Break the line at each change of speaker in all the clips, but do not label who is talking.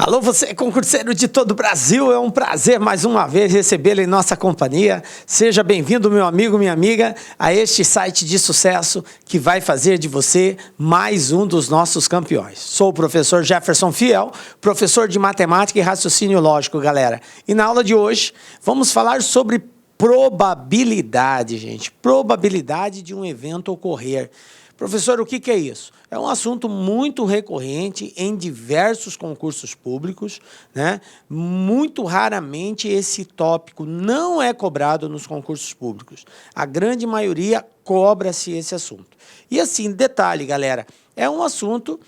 Alô, você concurseiro de todo o Brasil, é um prazer mais uma vez recebê-lo em nossa companhia. Seja bem-vindo, meu amigo, minha amiga, a este site de sucesso que vai fazer de você mais um dos nossos campeões. Sou o professor Jefferson Fiel, professor de matemática e raciocínio lógico, galera. E na aula de hoje vamos falar sobre probabilidade, gente. Probabilidade de um evento ocorrer. Professor, o que é isso? É um assunto muito recorrente em diversos concursos públicos, né? Muito raramente esse tópico não é cobrado nos concursos públicos. A grande maioria cobra-se esse assunto. E assim, detalhe, galera, é um assunto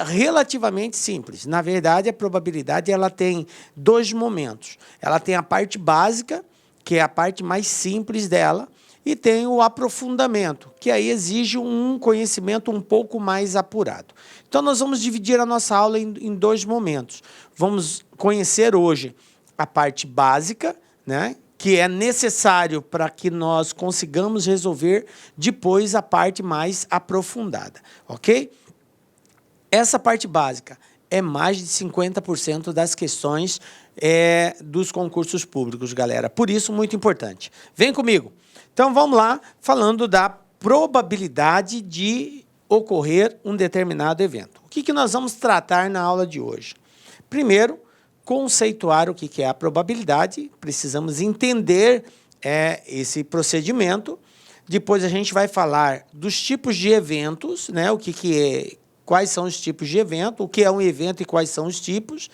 relativamente simples. Na verdade, a probabilidade ela tem dois momentos. Ela tem a parte básica, que é a parte mais simples dela, e tem o aprofundamento, que aí exige um conhecimento um pouco mais apurado. Então, nós vamos dividir a nossa aula em dois momentos. Vamos conhecer hoje a parte básica, né, que é necessário para que nós consigamos resolver depois a parte mais aprofundada, ok? Essa parte básica é mais de 50% das questões dos concursos públicos, galera. Por isso, muito importante. Vem comigo. Então, vamos lá, falando da probabilidade de ocorrer um determinado evento. O que nós vamos tratar na aula de hoje? Primeiro, conceituar o que é a probabilidade. Precisamos entender esse procedimento. Depois, a gente vai falar dos tipos de eventos, né? Quais são os tipos de evento, o que é um evento e quais são os tipos.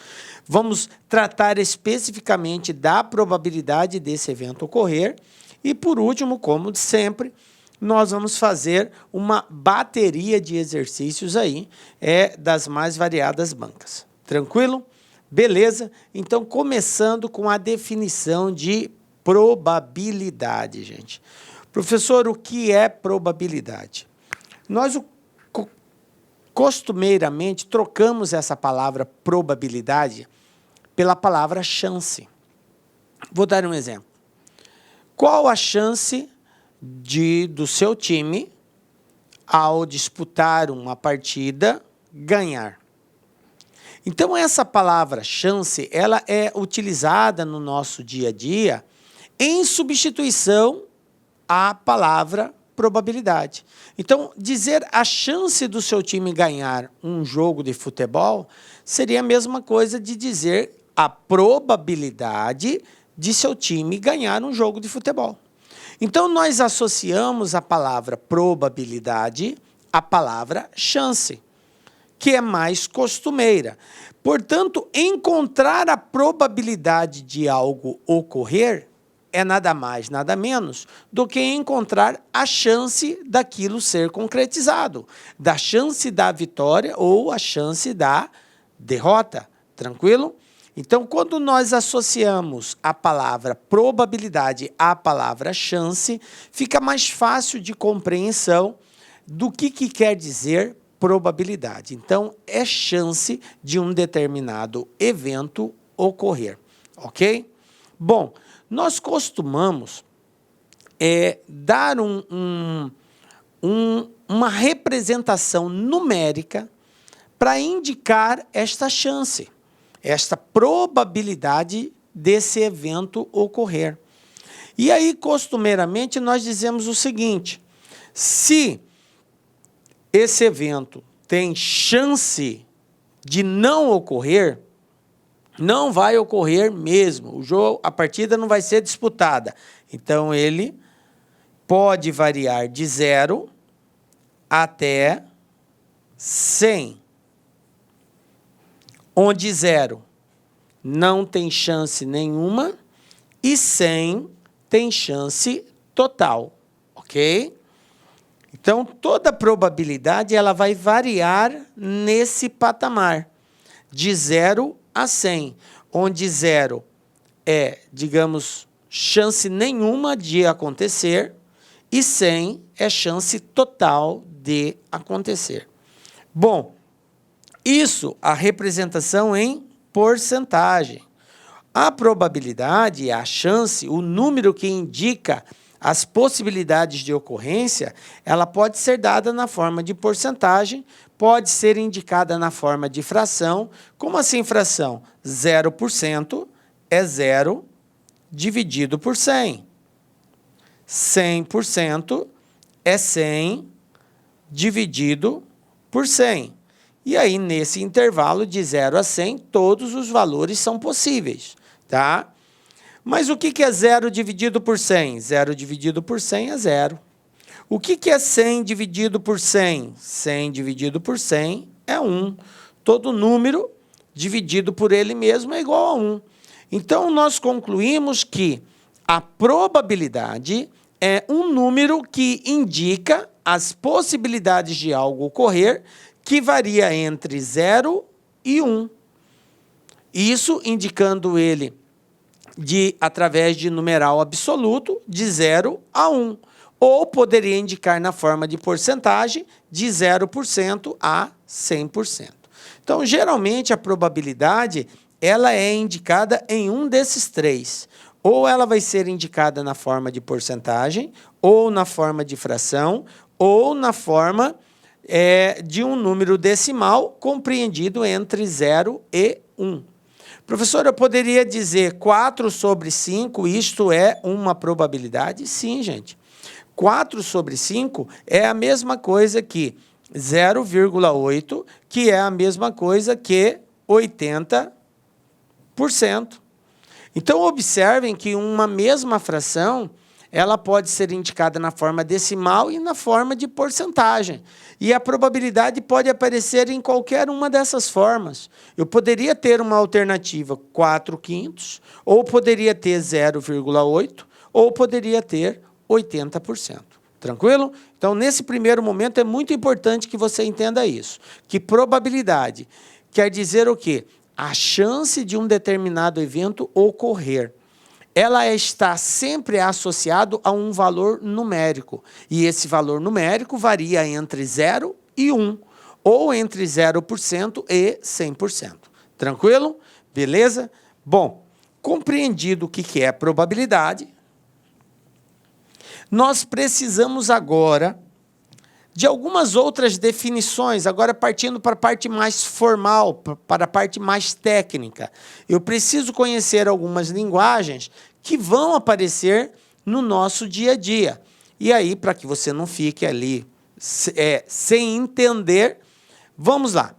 Vamos tratar especificamente da probabilidade desse evento ocorrer. E, por último, como sempre, nós vamos fazer uma bateria de exercícios aí, das mais variadas bancas. Tranquilo? Beleza? Então, começando com a definição de probabilidade, gente. Professor, o que é probabilidade? Nós, costumeiramente, trocamos essa palavra probabilidade pela palavra chance. Vou dar um exemplo. Qual a chance do seu time, ao disputar uma partida, ganhar? Então, essa palavra chance, ela é utilizada no nosso dia a dia em substituição à palavra probabilidade. Então, dizer a chance do seu time ganhar um jogo de futebol seria a mesma coisa de dizer a probabilidade de seu time ganhar um jogo de futebol. Então, nós associamos a palavra probabilidade à palavra chance, que é mais costumeira. Portanto, encontrar a probabilidade de algo ocorrer é nada mais, nada menos do que encontrar a chance daquilo ser concretizado, da chance da vitória ou a chance da derrota. Tranquilo? Então, quando nós associamos a palavra probabilidade à palavra chance, fica mais fácil de compreensão do que quer dizer probabilidade. Então, é chance de um determinado evento ocorrer, ok? Bom, nós costumamos dar uma representação numérica para indicar esta chance, esta probabilidade desse evento ocorrer. E aí, costumeiramente, nós dizemos o seguinte: se esse evento tem chance de não ocorrer, não vai ocorrer mesmo. A partida não vai ser disputada. Então, ele pode variar de 0 até 100. Onde 0 não tem chance nenhuma e 100 tem chance total, ok? Então, toda probabilidade ela vai variar nesse patamar, de 0 a 100, onde 0 é, digamos, chance nenhuma de acontecer e 100 é chance total de acontecer. Bom, isso a representação em porcentagem. A probabilidade, a chance, o número que indica as possibilidades de ocorrência, ela pode ser dada na forma de porcentagem, pode ser indicada na forma de fração. Como assim fração? 0% é 0 dividido por 100. 100% é 100 dividido por 100. E aí, nesse intervalo de 0 a 100, todos os valores são possíveis, tá? Mas o que é 0 dividido por 100? 0 dividido por 100 é 0. O que é 100 dividido por 100? 100 dividido por 100 é 1. Todo número dividido por ele mesmo é igual a 1. Então, nós concluímos que a probabilidade é um número que indica as possibilidades de algo ocorrer, que varia entre 0 e 1. Isso indicando ele através de numeral absoluto de 0 a 1. Ou poderia indicar na forma de porcentagem de 0% a 100%. Então, geralmente, a probabilidade ela é indicada em um desses três. Ou ela vai ser indicada na forma de porcentagem, ou na forma de fração, ou na forma de um número decimal compreendido entre 0 e 1. Professor, eu poderia dizer 4 sobre 5, isto é uma probabilidade? Sim, gente. 4 sobre 5 é a mesma coisa que 0,8, que é a mesma coisa que 80%. Então, observem que uma mesma fração ela pode ser indicada na forma decimal e na forma de porcentagem. E a probabilidade pode aparecer em qualquer uma dessas formas. Eu poderia ter uma alternativa 4/5, ou poderia ter 0,8, ou poderia ter 80%. Tranquilo? Então, nesse primeiro momento, é muito importante que você entenda isso. Que probabilidade quer dizer o quê? A chance de um determinado evento ocorrer. Ela está sempre associada a um valor numérico. E esse valor numérico varia entre 0 e 1, ou entre 0% e 100%. Tranquilo? Beleza? Bom, compreendido o que é probabilidade, nós precisamos agora de algumas outras definições, agora partindo para a parte mais formal, para a parte mais técnica. Eu preciso conhecer algumas linguagens que vão aparecer no nosso dia a dia. E aí, para que você não fique ali sem entender, vamos lá.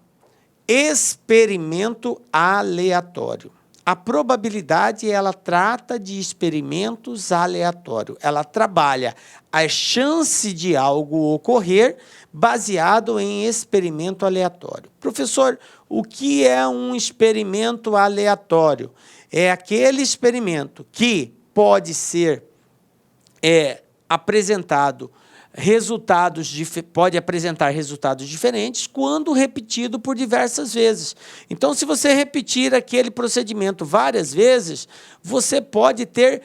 Experimento aleatório. A probabilidade, ela trata de experimentos aleatórios. Ela trabalha a chance de algo ocorrer baseado em experimento aleatório. Professor, o que é um experimento aleatório? É aquele experimento que pode ser apresentado pode apresentar resultados diferentes quando repetido por diversas vezes. Então, se você repetir aquele procedimento várias vezes, você pode ter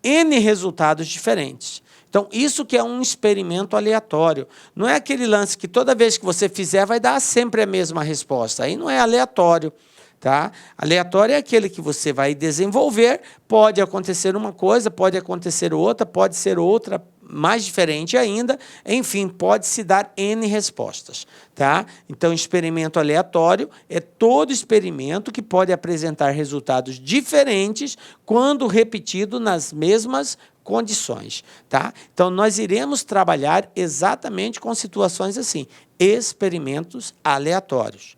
N resultados diferentes. Então, isso que é um experimento aleatório. Não é aquele lance que toda vez que você fizer vai dar sempre a mesma resposta. Aí não é aleatório. Tá? Aleatório é aquele que você vai desenvolver, pode acontecer uma coisa, pode acontecer outra, pode ser outra mais diferente ainda, enfim, pode-se dar N respostas. Tá? Então, experimento aleatório é todo experimento que pode apresentar resultados diferentes quando repetido nas mesmas condições. Tá? Então, nós iremos trabalhar exatamente com situações assim, experimentos aleatórios.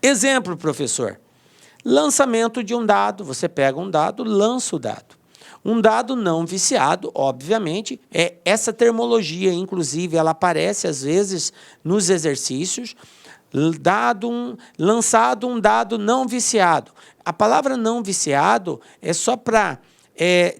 Exemplo, professor, lançamento de um dado, você pega um dado, lança o dado. Um dado não viciado, obviamente, essa termologia, inclusive, ela aparece às vezes nos exercícios, lançado um dado não viciado. A palavra não viciado é só para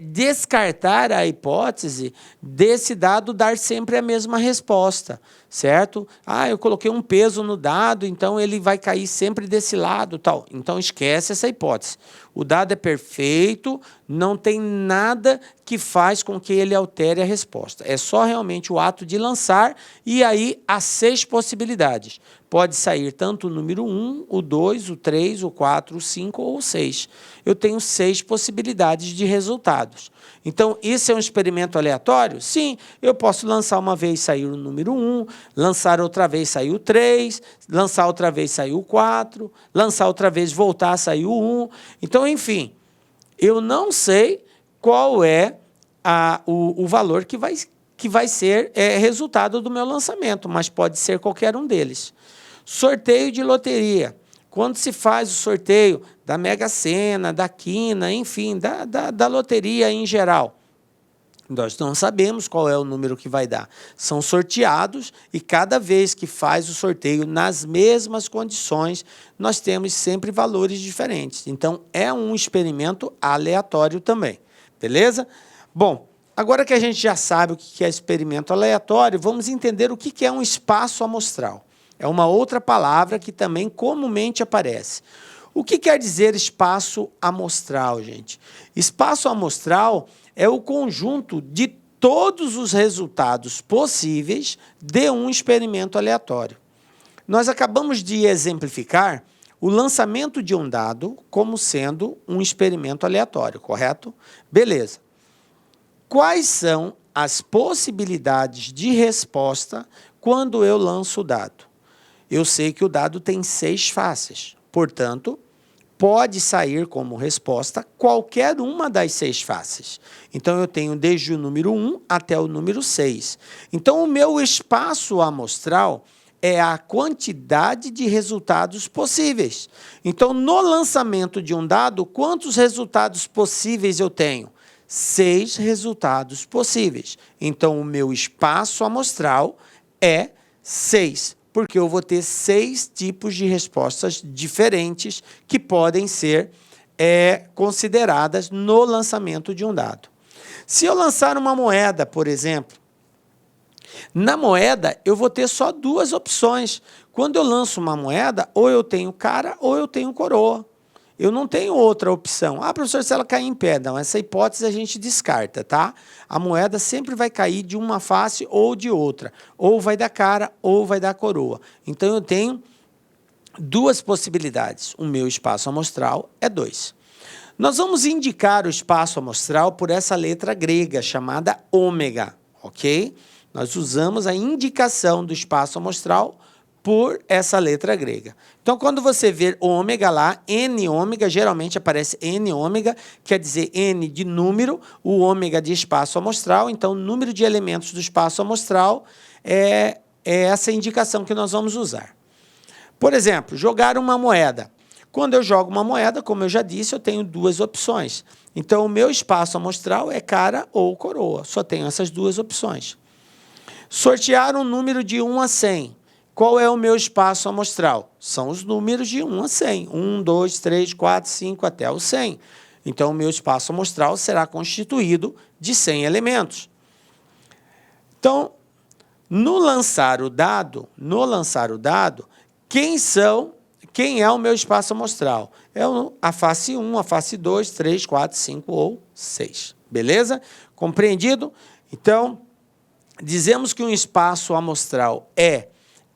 descartar a hipótese desse dado dar sempre a mesma resposta, certo? Ah, eu coloquei um peso no dado, então ele vai cair sempre desse lado, tal. Então, esquece essa hipótese. O dado é perfeito, não tem nada que faz com que ele altere a resposta. É só realmente o ato de lançar, e aí há 6 possibilidades. pode sair tanto o número 1, o 2, o 3, o 4, o 5 ou o 6. Eu tenho 6 possibilidades de resultados. Então, isso é um experimento aleatório? Sim, eu posso lançar uma vez, sair o número 1, lançar outra vez, sair o 3, lançar outra vez, sair o 4, lançar outra vez, voltar, sair o 1. Então, enfim, eu não sei qual é o valor que vai ser resultado do meu lançamento, mas pode ser qualquer um deles. Sorteio de loteria. Quando se faz o sorteio da Mega Sena, da Quina, enfim, da loteria em geral, nós não sabemos qual é o número que vai dar. São sorteados e cada vez que faz o sorteio nas mesmas condições, nós temos sempre valores diferentes. Então, é um experimento aleatório também. Beleza? Bom, agora que a gente já sabe o que é experimento aleatório, vamos entender o que é um espaço amostral. É uma outra palavra que também comumente aparece. O que quer dizer espaço amostral, gente? Espaço amostral é o conjunto de todos os resultados possíveis de um experimento aleatório. Nós acabamos de exemplificar o lançamento de um dado como sendo um experimento aleatório, correto? Beleza. Quais são as possibilidades de resposta quando eu lanço o dado? Eu sei que o dado tem 6 faces, portanto, pode sair como resposta qualquer uma das 6 faces. Então, eu tenho desde o número 1 até o número 6. Então, o meu espaço amostral é a quantidade de resultados possíveis. Então, no lançamento de um dado, quantos resultados possíveis eu tenho? 6 resultados possíveis. Então, o meu espaço amostral é 6, porque eu vou ter 6 tipos de respostas diferentes que podem ser consideradas no lançamento de um dado. Se eu lançar uma moeda, por exemplo, na moeda eu vou ter só 2 opções. Quando eu lanço uma moeda, ou eu tenho cara ou eu tenho coroa. Eu não tenho outra opção. Ah, professor, se ela cair em pé. Não, essa hipótese a gente descarta, tá? A moeda sempre vai cair de uma face ou de outra. Ou vai dar cara ou vai dar coroa. Então, eu tenho 2 possibilidades. O meu espaço amostral é 2. Nós vamos indicar o espaço amostral por essa letra grega, chamada ômega, ok? Nós usamos a indicação do espaço amostral por essa letra grega. Então, quando você ver ômega lá, N ômega, geralmente aparece N ômega, quer dizer N de número, o ômega de espaço amostral, então o número de elementos do espaço amostral é essa indicação que nós vamos usar. Por exemplo, jogar uma moeda. Quando eu jogo uma moeda, como eu já disse, eu tenho 2 opções. Então, o meu espaço amostral é cara ou coroa, só tenho essas 2 opções. Sortear um número de 1 a 100. Qual é o meu espaço amostral? São os números de 1 a 100. 1, 2, 3, 4, 5 até o 100. Então, o meu espaço amostral será constituído de 100 elementos. Então, no lançar o dado, quem é o meu espaço amostral? É a face 1, a face 2, 3, 4, 5 ou 6. Beleza? Compreendido? Então, dizemos que um espaço amostral é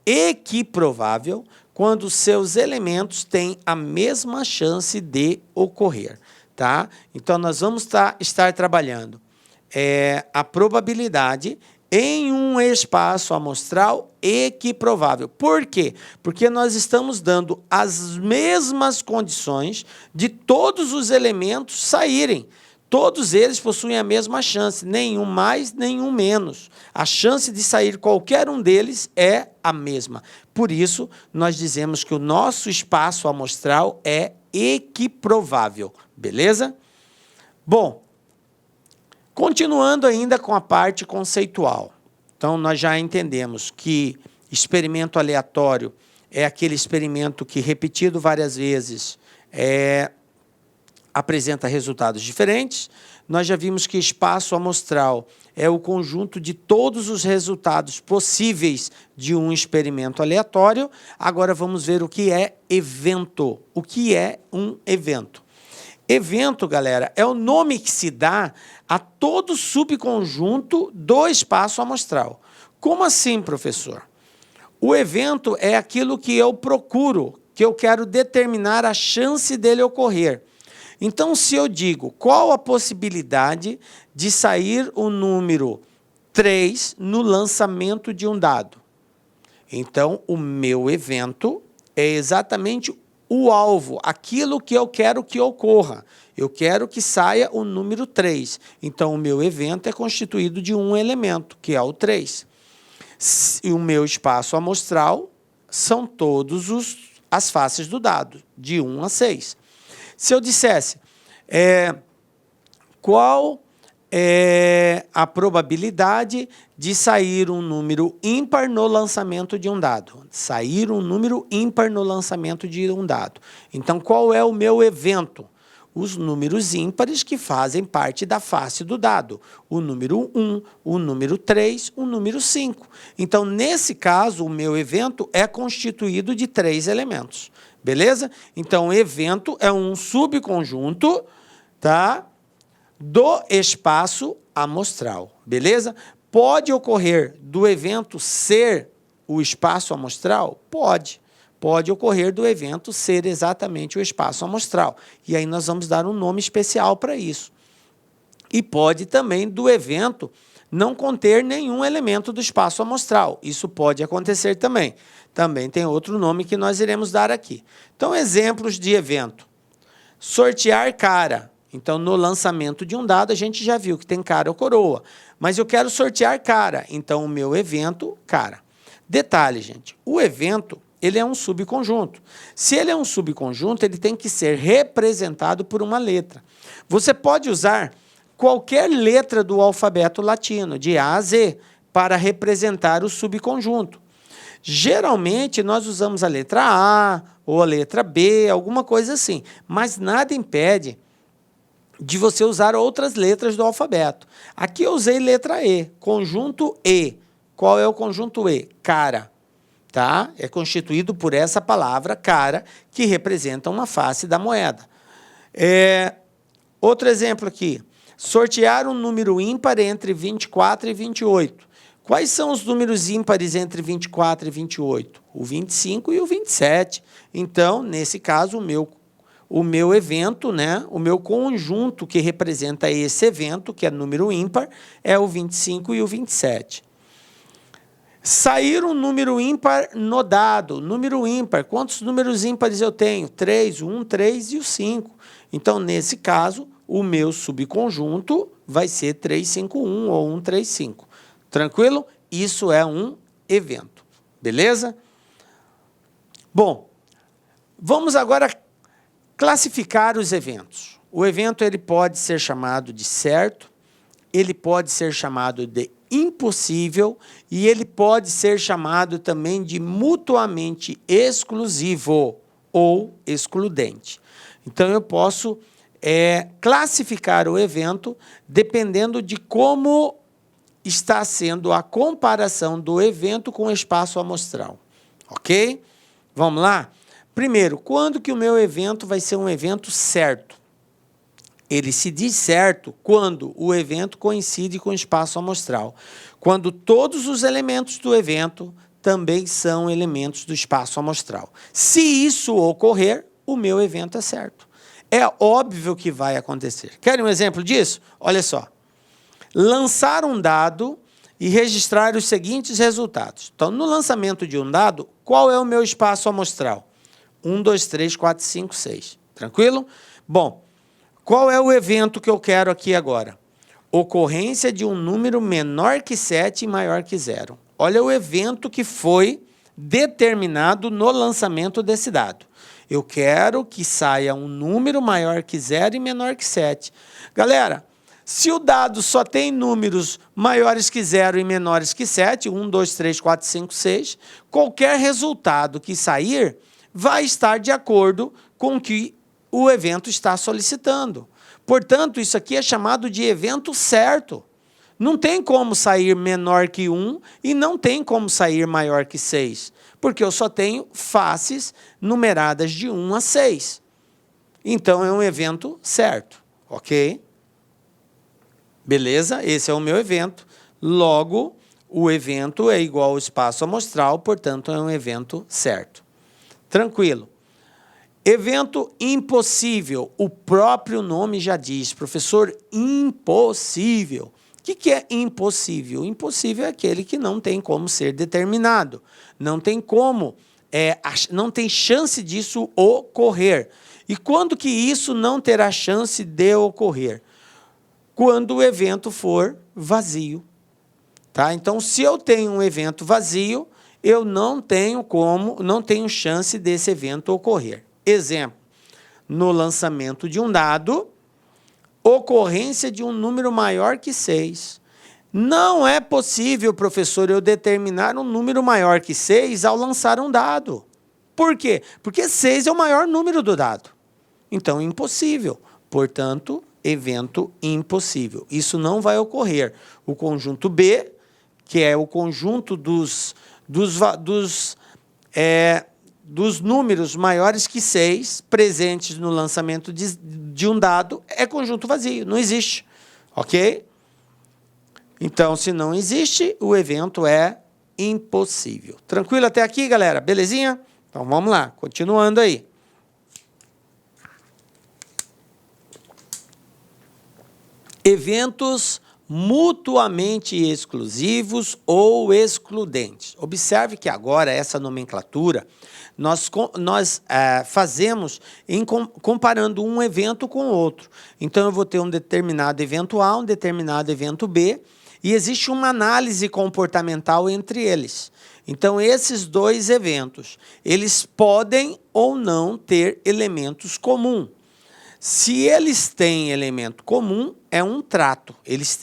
equiprovável quando seus elementos têm a mesma chance de ocorrer, tá? Então, nós vamos estar trabalhando a probabilidade em um espaço amostral equiprovável. Por quê? Porque nós estamos dando as mesmas condições de todos os elementos saírem. Todos eles possuem a mesma chance, nenhum mais, nenhum menos. A chance de sair qualquer um deles é a mesma. Por isso, nós dizemos que o nosso espaço amostral é equiprovável. Beleza? Bom, continuando ainda com a parte conceitual. Então, nós já entendemos que experimento aleatório é aquele experimento que, repetido várias vezes, apresenta resultados diferentes. Nós já vimos que espaço amostral é o conjunto de todos os resultados possíveis de um experimento aleatório. Agora vamos ver o que é evento. O que é um evento? Evento, galera, é o nome que se dá a todo subconjunto do espaço amostral. Como assim, professor? O evento é aquilo que eu procuro, que eu quero determinar a chance dele ocorrer. Então, se eu digo qual a possibilidade de sair o número 3 no lançamento de um dado, então o meu evento é exatamente o alvo, aquilo que eu quero que ocorra. Eu quero que saia o número 3. Então, o meu evento é constituído de um elemento, que é o 3. E o meu espaço amostral são todas as faces do dado, de 1 a 6. Se eu dissesse qual é a probabilidade de sair um número ímpar no lançamento de um dado? Sair um número ímpar no lançamento de um dado. Então, qual é o meu evento? Os números ímpares que fazem parte da face do dado. O número 1, o número 3, o número 5. Então, nesse caso, o meu evento é constituído de 3 elementos. Beleza? Então, o evento é um subconjunto, tá, do espaço amostral. Beleza? Pode ocorrer do evento ser o espaço amostral? Pode. Pode ocorrer do evento ser exatamente o espaço amostral. E aí nós vamos dar um nome especial para isso. E pode também do evento não conter nenhum elemento do espaço amostral. Isso pode acontecer também. Também tem outro nome que nós iremos dar aqui. Então, exemplos de evento. Sortear cara. Então, no lançamento de um dado, a gente já viu que tem cara ou coroa. Mas eu quero sortear cara. Então, o meu evento, cara. Detalhe, gente. O evento, ele é um subconjunto. Se ele é um subconjunto, ele tem que ser representado por uma letra. Você pode usar qualquer letra do alfabeto latino, de A a Z, para representar o subconjunto. Geralmente, nós usamos a letra A ou a letra B, alguma coisa assim. Mas nada impede de você usar outras letras do alfabeto. Aqui eu usei letra E, conjunto E. Qual é o conjunto E? Cara. Tá? É constituído por essa palavra, cara, que representa uma face da moeda. Outro exemplo aqui. Sortear um número ímpar entre 24 e 28. Quais são os números ímpares entre 24 e 28? O 25 e o 27. Então, nesse caso, o meu evento, né, o meu conjunto que representa esse evento, que é número ímpar, é o 25 e o 27. Sair um número ímpar no dado. Número ímpar. Quantos números ímpares eu tenho? 3, 1, 3 e o 5. Então, nesse caso, o meu subconjunto vai ser 351 ou 135. Tranquilo? Isso é um evento. Beleza? Bom, vamos agora classificar os eventos. O evento ele pode ser chamado de certo, ele pode ser chamado de impossível e ele pode ser chamado também de mutuamente exclusivo ou excludente. Então, eu posso classificar o evento dependendo de como está sendo a comparação do evento com o espaço amostral. Ok? Vamos lá? Primeiro, quando que o meu evento vai ser um evento certo? Ele se diz certo quando o evento coincide com o espaço amostral. Quando todos os elementos do evento também são elementos do espaço amostral. Se isso ocorrer, o meu evento é certo. É óbvio que vai acontecer. Querem um exemplo disso? Olha só. Lançar um dado e registrar os seguintes resultados. Então, no lançamento de um dado, qual é o meu espaço amostral? 1, 2, 3, 4, 5, 6. Tranquilo? Bom, qual é o evento que eu quero aqui agora? Ocorrência de um número menor que 7 e maior que 0. Olha o evento que foi determinado no lançamento desse dado. Eu quero que saia um número maior que 0 e menor que 7. Galera, se o dado só tem números maiores que 0 e menores que 7, 1, 2, 3, 4, 5, 6, qualquer resultado que sair vai estar de acordo com o que o evento está solicitando. Portanto, isso aqui é chamado de evento certo. Não tem como sair menor que 1 e não tem como sair maior que 6, porque eu só tenho faces numeradas de 1 a 6. Então, é um evento certo, ok? Beleza? Esse é o meu evento. Logo, o evento é igual ao espaço amostral, portanto, é um evento certo. Tranquilo. Evento impossível. O próprio nome já diz, professor, impossível. O que é impossível? Impossível é aquele que não tem como ser determinado. Não tem como, não tem chance disso ocorrer. E quando que isso não terá chance de ocorrer? Quando o evento for vazio. Tá? Então, se eu tenho um evento vazio, eu não tenho chance desse evento ocorrer. Exemplo, no lançamento de um dado, ocorrência de um número maior que 6. Não é possível, professor, eu determinar um número maior que 6 ao lançar um dado. Por quê? Porque 6 é o maior número do dado. Então, impossível. Portanto, evento impossível. Isso não vai ocorrer. O conjunto B, que é o conjunto dos números maiores que 6 presentes no lançamento de um dado, é conjunto vazio, não existe. Ok? Então, se não existe, o evento é impossível. Tranquilo até aqui, galera? Belezinha? Então, vamos lá, continuando aí. Eventos mutuamente exclusivos ou excludentes. Observe que agora essa nomenclatura nós fazemos comparando um evento com o outro. Então, eu vou ter um determinado evento A, um determinado evento B, e existe uma análise comportamental entre eles. Então, esses dois eventos, eles podem ou não ter elementos comuns. Se eles têm elemento comum, é um trato.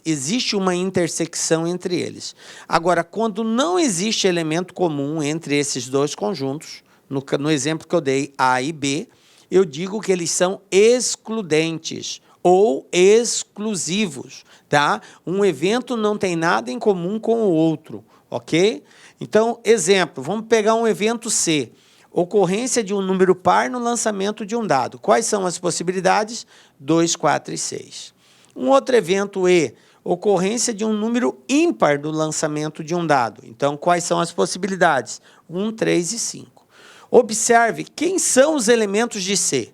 Existe uma intersecção entre eles. Agora, quando não existe elemento comum entre esses dois conjuntos, no exemplo que eu dei, A e B, eu digo que eles são excludentes ou exclusivos. Tá? Um evento não tem nada em comum com o outro. Ok? Então, exemplo, vamos pegar um evento C. Ocorrência de um número par no lançamento de um dado. Quais são as possibilidades? 2, 4 e 6. Um outro evento E, ocorrência de um número ímpar no lançamento de um dado. Então, quais são as possibilidades? 1, 3 e 5. Observe quem são os elementos de C.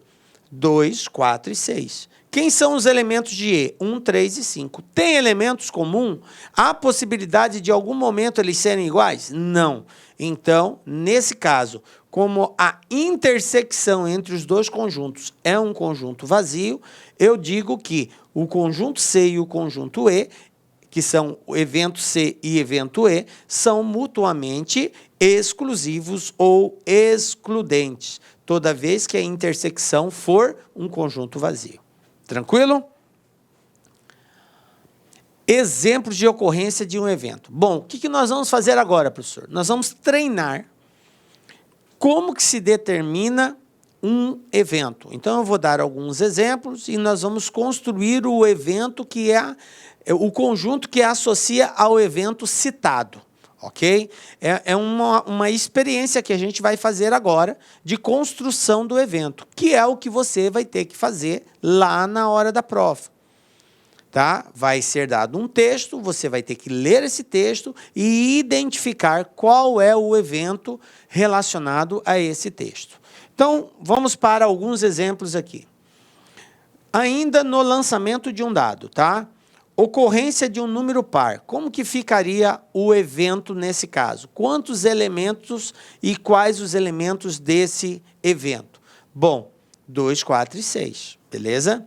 2, 4 e 6. Quem são os elementos de E? 1, 3 e 5. Tem elementos comuns? Há possibilidade de algum momento eles serem iguais? Não. Então, nesse caso, como a intersecção entre os dois conjuntos é um conjunto vazio, eu digo que o conjunto C e o conjunto E, que são o evento C e evento E, são mutuamente exclusivos ou excludentes, toda vez que a intersecção for um conjunto vazio. Tranquilo? Exemplos de ocorrência de um evento. Bom, o que nós vamos fazer agora, professor? Nós vamos treinar como que se determina um evento. Então, eu vou dar alguns exemplos e nós vamos construir o evento que é o conjunto que associa ao evento citado. Ok? É uma experiência que a gente vai fazer agora de construção do evento, que é o que você vai ter que fazer lá na hora da prova. Tá? Vai ser dado um texto, você vai ter que ler esse texto e identificar qual é o evento relacionado a esse texto. Então, vamos para alguns exemplos aqui. Ainda no lançamento de um dado, tá? Ocorrência de um número par. Como que ficaria o evento nesse caso? Quantos elementos e quais os elementos desse evento? Bom, 2, 4 e 6, beleza?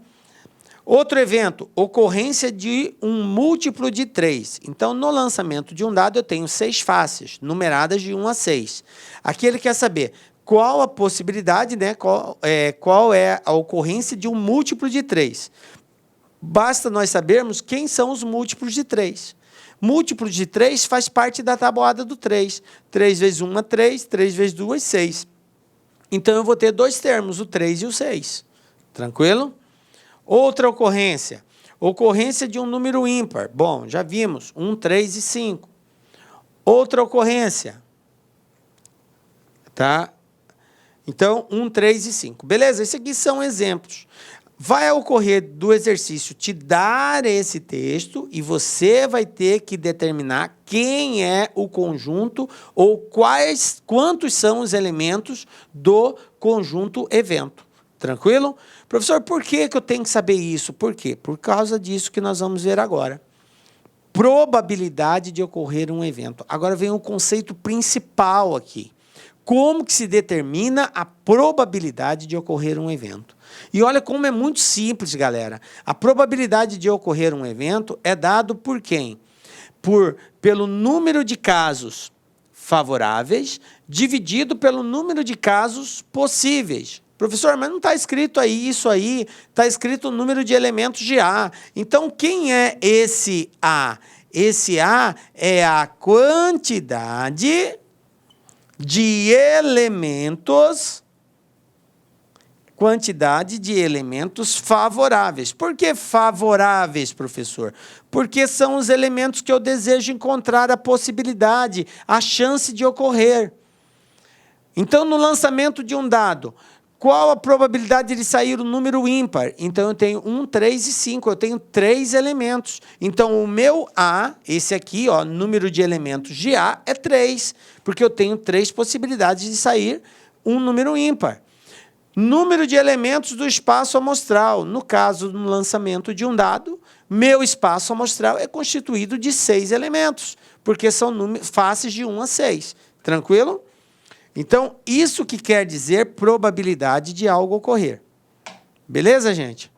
Outro evento, ocorrência de um múltiplo de 3. Então, no lançamento de um dado, eu tenho 6 faces, numeradas de 1 a 6. Aqui ele quer saber qual a possibilidade, né, qual é a ocorrência de um múltiplo de 3. Basta nós sabermos quem são os múltiplos de 3. Múltiplo de 3 faz parte da tabuada do 3. 3 vezes 1 é 3, 3 vezes 2 é 6. Então, eu vou ter dois termos, o 3 e o 6. Tranquilo? Outra ocorrência. Ocorrência de um número ímpar. Bom, já vimos, 1, 3 e 5. Outra ocorrência. Tá? Então, 1, 3 e 5. Beleza? Esses aqui são exemplos. vai ocorrer do exercício te dar esse texto e você vai ter que determinar quem é o conjunto ou quantos são os elementos do conjunto evento. Tranquilo? Professor, por que eu tenho que saber isso? Por quê? Por causa disso que nós vamos ver agora. Probabilidade de ocorrer um evento. Agora vem o conceito principal aqui. Como que se determina a probabilidade de ocorrer um evento? E olha como é muito simples, galera. A probabilidade de ocorrer um evento é dado por quem? Pelo número de casos favoráveis dividido pelo número de casos possíveis. Professor, mas não está escrito aí isso aí, está escrito o número de elementos de A. Então, quem é esse A? Esse A é a quantidade de elementos favoráveis. Por que favoráveis, professor? Porque são os elementos que eu desejo encontrar a possibilidade, a chance de ocorrer. Então, no lançamento de um dado, qual a probabilidade de sair o número ímpar? Então, eu tenho 1, 3 e 5. Eu tenho 3 elementos. Então, o meu A, esse aqui, ó, número de elementos de A, é 3. Porque eu tenho 3 possibilidades de sair um número ímpar. Número de elementos do espaço amostral. No caso, no lançamento de um dado, meu espaço amostral é constituído de 6 elementos. Porque são faces de 1 a 6. Tranquilo? Então, isso que quer dizer probabilidade de algo ocorrer. Beleza, gente?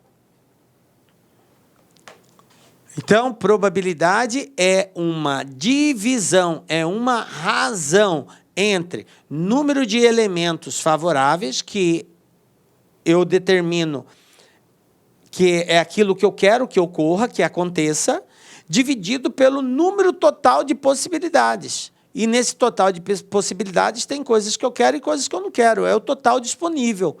Então, probabilidade é uma divisão, é uma razão entre número de elementos favoráveis, que eu determino que é aquilo que eu quero que ocorra, que aconteça, dividido pelo número total de possibilidades. E nesse total de possibilidades tem coisas que eu quero e coisas que eu não quero. É o total disponível,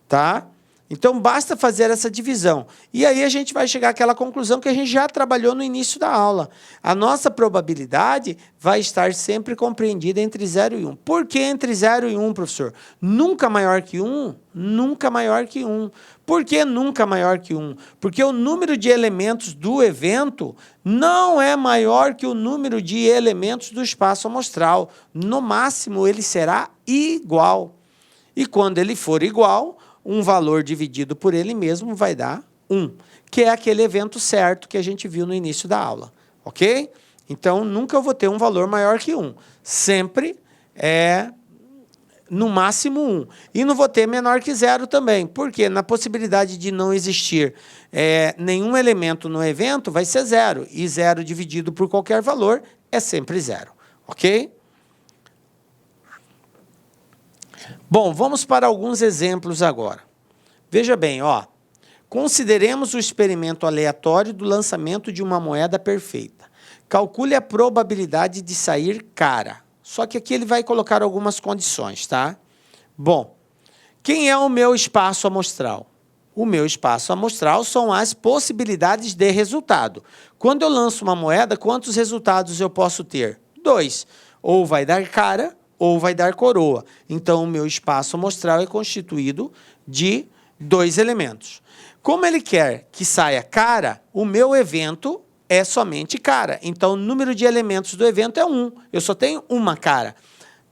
tá? Então, basta fazer essa divisão. E aí a gente vai chegar àquela conclusão que a gente já trabalhou no início da aula. A nossa probabilidade vai estar sempre compreendida entre 0 e 1. Por que entre 0 e 1, professor? Nunca maior que 1? Nunca maior que 1. Por que nunca maior que 1? Porque o número de elementos do evento não é maior que o número de elementos do espaço amostral. No máximo, ele será igual. E quando ele for igual, um valor dividido por ele mesmo vai dar 1, que é aquele evento certo que a gente viu no início da aula, ok? Então, nunca eu vou ter um valor maior que 1. Sempre é, no máximo, 1. E não vou ter menor que 0 também, porque na possibilidade de não existir nenhum elemento no evento, vai ser 0. E 0 dividido por qualquer valor é sempre 0, ok? Bom, vamos para alguns exemplos agora. Veja bem, ó. Consideremos o experimento aleatório do lançamento de uma moeda perfeita. Calcule a probabilidade de sair cara. Só que aqui ele vai colocar algumas condições, tá? Bom, quem é o meu espaço amostral? O meu espaço amostral são as possibilidades de resultado. Quando eu lanço uma moeda, quantos resultados eu posso ter? 2. Ou vai dar cara, ou vai dar coroa. Então, o meu espaço amostral é constituído de 2 elementos. Como ele quer que saia cara, o meu evento é somente cara. Então, o número de elementos do evento é 1. Eu só tenho uma cara.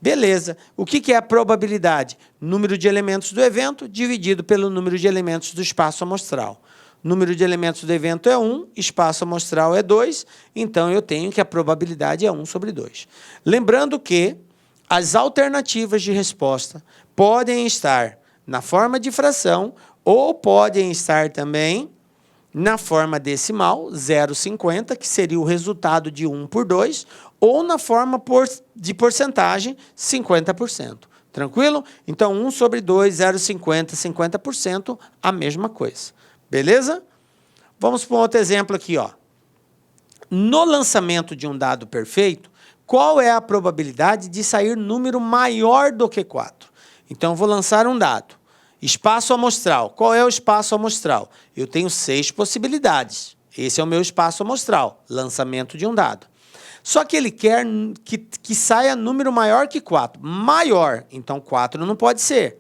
Beleza. O que é a probabilidade? Número de elementos do evento dividido pelo número de elementos do espaço amostral. Número de elementos do evento é 1, espaço amostral é 2, então eu tenho que a probabilidade é 1 sobre 2. Lembrando que as alternativas de resposta podem estar na forma de fração ou podem estar também na forma decimal, 0,50, que seria o resultado de 1 por 2, ou na forma de porcentagem, 50%. Tranquilo? Então, 1 sobre 2, 0,50, 50%, a mesma coisa. Beleza? Vamos para um outro exemplo aqui, ó. No lançamento de um dado perfeito, qual é a probabilidade de sair número maior do que 4? Então, eu vou lançar um dado. Espaço amostral. Qual é o espaço amostral? Eu tenho 6 possibilidades. Esse é o meu espaço amostral, lançamento de um dado. Só que ele quer que saia número maior que 4. Maior, então 4 não pode ser.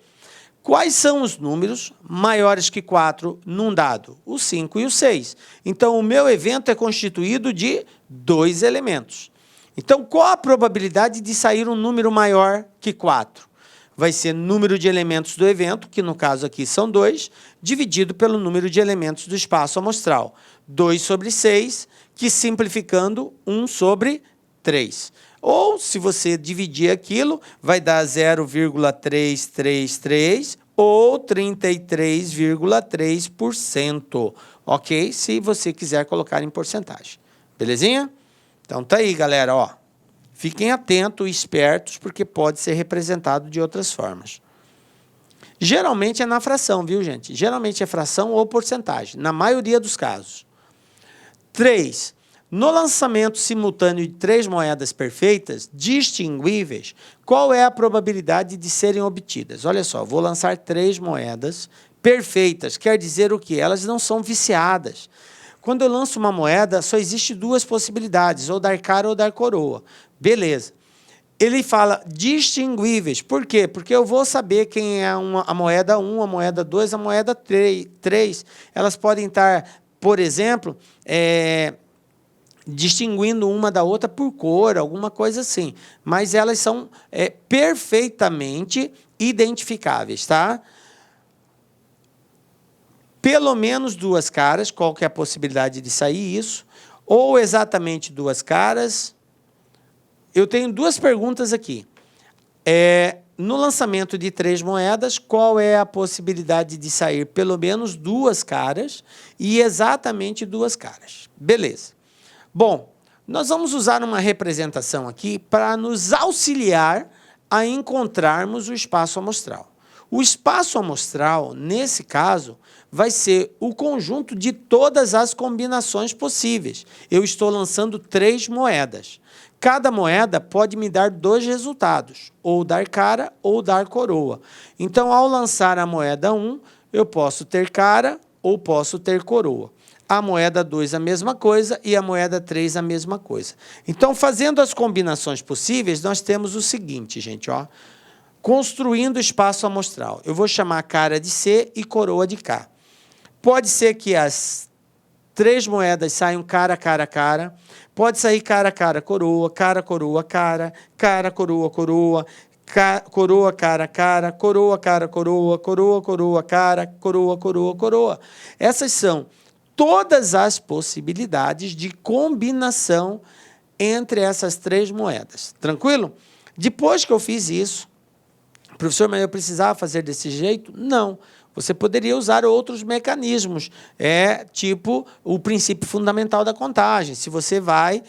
Quais são os números maiores que 4 num dado? O 5 e o 6. Então, o meu evento é constituído de 2 elementos. Então, qual a probabilidade de sair um número maior que 4? Vai ser número de elementos do evento, que no caso aqui são 2, dividido pelo número de elementos do espaço amostral. 2 sobre 6, que simplificando, 1 sobre 3. Ou, se você dividir aquilo, vai dar 0,333 ou 33,3%, ok? Se você quiser colocar em porcentagem. Belezinha? Então, tá aí, galera, ó. Fiquem atentos e espertos, porque pode ser representado de outras formas. Geralmente é na fração, viu, gente? Geralmente é fração ou porcentagem, na maioria dos casos. 3. No lançamento simultâneo de 3 moedas perfeitas, distinguíveis, qual é a probabilidade de serem obtidas? Olha só, vou lançar 3 moedas perfeitas. Quer dizer o quê? Elas não são viciadas. Quando eu lanço uma moeda, só existe 2 possibilidades, ou dar cara ou dar coroa. Beleza. Ele fala distinguíveis. Por quê? Porque eu vou saber quem é a moeda 1, a moeda 2, a moeda 3. Elas podem estar, por exemplo, distinguindo uma da outra por cor, alguma coisa assim. Mas elas são perfeitamente identificáveis, tá? Pelo menos 2 caras, qual que é a possibilidade de sair isso? Ou exatamente 2 caras. Eu tenho 2 perguntas aqui. No lançamento de 3 moedas, qual é a possibilidade de sair pelo menos 2 caras e exatamente 2 caras? Beleza. Bom, nós vamos usar uma representação aqui para nos auxiliar a encontrarmos o espaço amostral. O espaço amostral, nesse caso, vai ser o conjunto de todas as combinações possíveis. Eu estou lançando 3 moedas. Cada moeda pode me dar 2 resultados, ou dar cara ou dar coroa. Então, ao lançar a moeda 1, eu posso ter cara ou posso ter coroa. A moeda 2 a mesma coisa e a moeda 3 a mesma coisa. Então, fazendo as combinações possíveis, nós temos o seguinte, gente, ó. Construindo espaço amostral. Eu vou chamar cara de C e coroa de K. Pode ser que as 3 moedas saiam cara, cara, cara. Pode sair cara, cara, coroa, cara, coroa, cara, cara, coroa, coroa, coroa, cara, cara, coroa, cara, coroa, coroa, coroa, cara, coroa, coroa, coroa. Essas são todas as possibilidades de combinação entre essas 3 moedas. Tranquilo? Depois que eu fiz isso, professor, mas eu precisava fazer desse jeito? Não. Você poderia usar outros mecanismos, tipo o princípio fundamental da contagem. Se você vai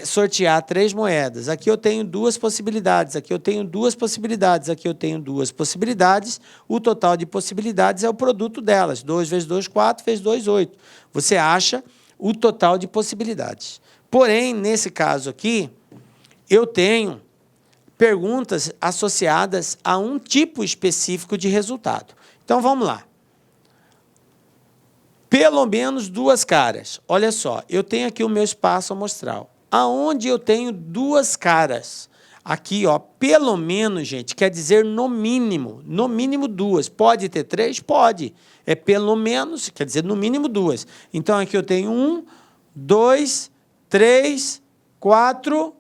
sortear 3 moedas, aqui eu tenho 2 possibilidades, aqui eu tenho 2 possibilidades, aqui eu tenho 2 possibilidades, o total de possibilidades é o produto delas. 2 vezes 2, 4, vezes 2, 8. Você acha o total de possibilidades. Porém, nesse caso aqui, eu tenho perguntas associadas a um tipo específico de resultado. Então, vamos lá. Pelo menos 2 caras. Olha só, eu tenho aqui o meu espaço amostral. Aonde eu tenho 2 caras? Aqui, ó, pelo menos, gente, quer dizer no mínimo 2. Pode ter 3? Pode. É pelo menos, quer dizer no mínimo 2. Então, aqui eu tenho 1, 2, 3, 4,